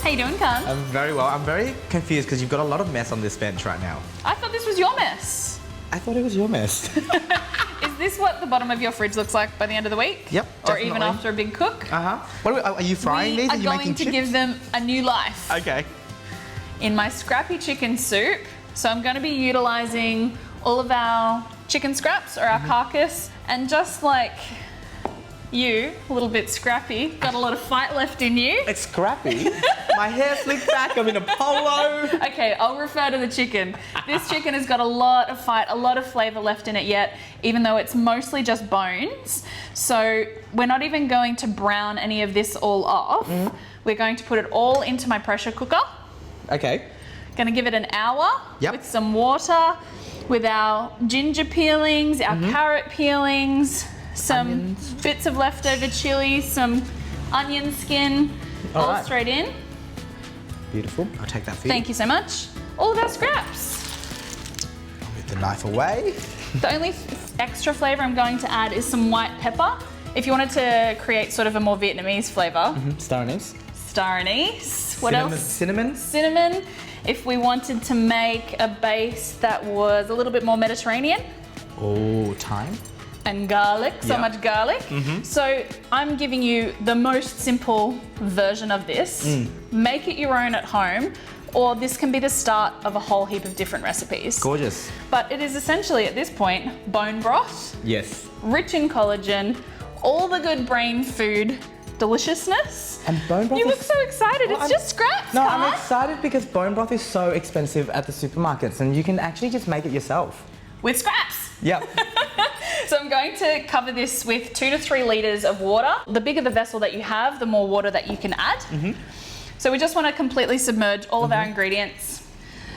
How you doing, Khanh? I'm very well. I'm very confused because you've got a lot of mess on this bench right now. I thought this was your mess. I thought it was your mess. Is this what the bottom of your fridge looks like by the end of the week? Yep, Or even definitely. after a big cook? What are you frying these? We Are are you going making to chips? give them a new life Okay. in my Scrappy Chicken Soup. So I'm going to be utilising all of our chicken scraps or our carcass, and just like you, a little bit scrappy, got a lot of fight left in you. It's scrappy. My hair slicked back. I'm in a polo. Okay, I'll refer to the chicken. This chicken has got a lot of fight, a lot of flavour left in it yet, even though it's mostly just bones. So we're not even going to brown any of this all off. We're going to put it all into my pressure cooker. Okay. Gonna give it an hour with some water, with our ginger peelings, our carrot peelings, some bits of leftover chili, some onion skin, all straight in. Beautiful. I'll take that for you. Thank you so much. All of our scraps. I'll move the knife away. The only extra flavour I'm going to add is some white pepper. If you wanted to create sort of a more Vietnamese flavour. Star anise. Star anise. What else? Cinnamon. Cinnamon. If we wanted to make a base that was a little bit more Mediterranean. Oh, thyme. And garlic, so much garlic. So I'm giving you the most simple version of this. Make it your own at home, or this can be the start of a whole heap of different recipes. Gorgeous. But it is essentially, at this point, bone broth, Yes. rich in collagen, all the good brain food deliciousness. And bone broth You is... look so excited. Well, It's just scraps, No, Khanh. I'm excited because bone broth is so expensive at the supermarkets and you can actually just make it yourself. With scraps. Yep. So I'm going to cover this with 2 to 3 litres of water. The bigger the vessel that you have, the more water that you can add. So we just want to completely submerge all of our ingredients.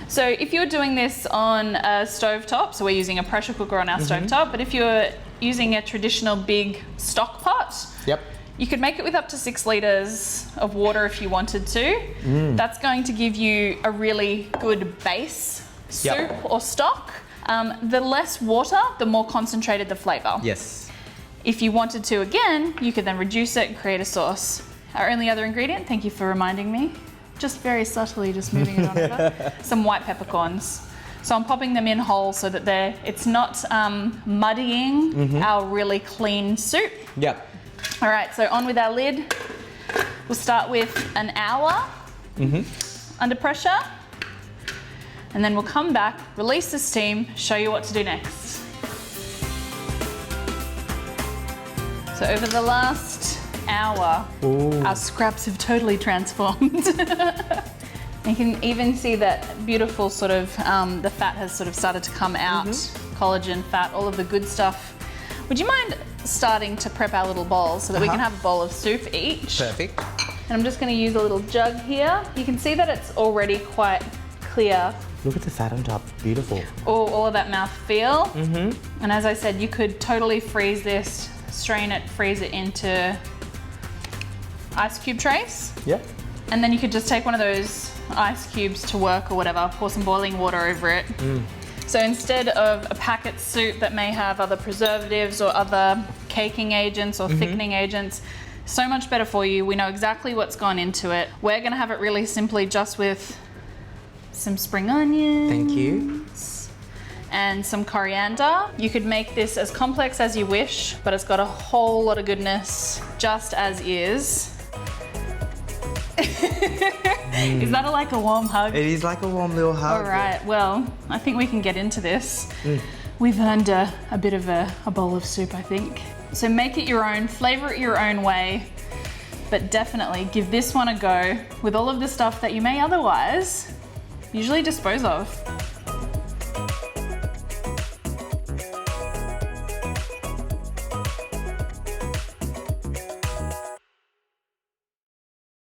So if you're doing this on a stovetop, so we're using a pressure cooker on our stovetop, but if you're using a traditional big stock pot, you could make it with up to 6 litres of water if you wanted to. That's going to give you a really good base soup or stock. The less water, the more concentrated the flavour. Yes. If you wanted to, again, you could then reduce it and create a sauce. Our only other ingredient, thank you for reminding me, just very subtly just moving it on over, some white peppercorns. So I'm popping them in whole so that it's not muddying our really clean soup. Yep. All right, so on with our lid. We'll start with an hour under pressure. And then we'll come back, release the steam, show you what to do next. So over the last hour, our scraps have totally transformed. You can even see that beautiful sort of, the fat has sort of started to come out, collagen, fat, all of the good stuff. Would you mind starting to prep our little bowls so that we can have a bowl of soup each? Perfect. And I'm just going to use a little jug here. You can see that it's already quite clear. Look at the fat on top. Beautiful. All of that mouthfeel. And as I said, you could totally freeze this, strain it, freeze it into ice cube trays. Yep. And then you could just take one of those ice cubes to work or whatever, pour some boiling water over it. So instead of a packet soup that may have other preservatives or other caking agents or thickening agents, so much better for you. We know exactly what's gone into it. We're gonna have it really simply just with some spring onions. Thank you. And some coriander. You could make this as complex as you wish, but it's got a whole lot of goodness just as is. Is that like a warm hug? It is like a warm little hug. All right, well, I think we can get into this. We've earned a bit of a bowl of soup, I think. So make it your own, flavor it your own way, but definitely give this one a go with all of the stuff that you may otherwise usually dispose of.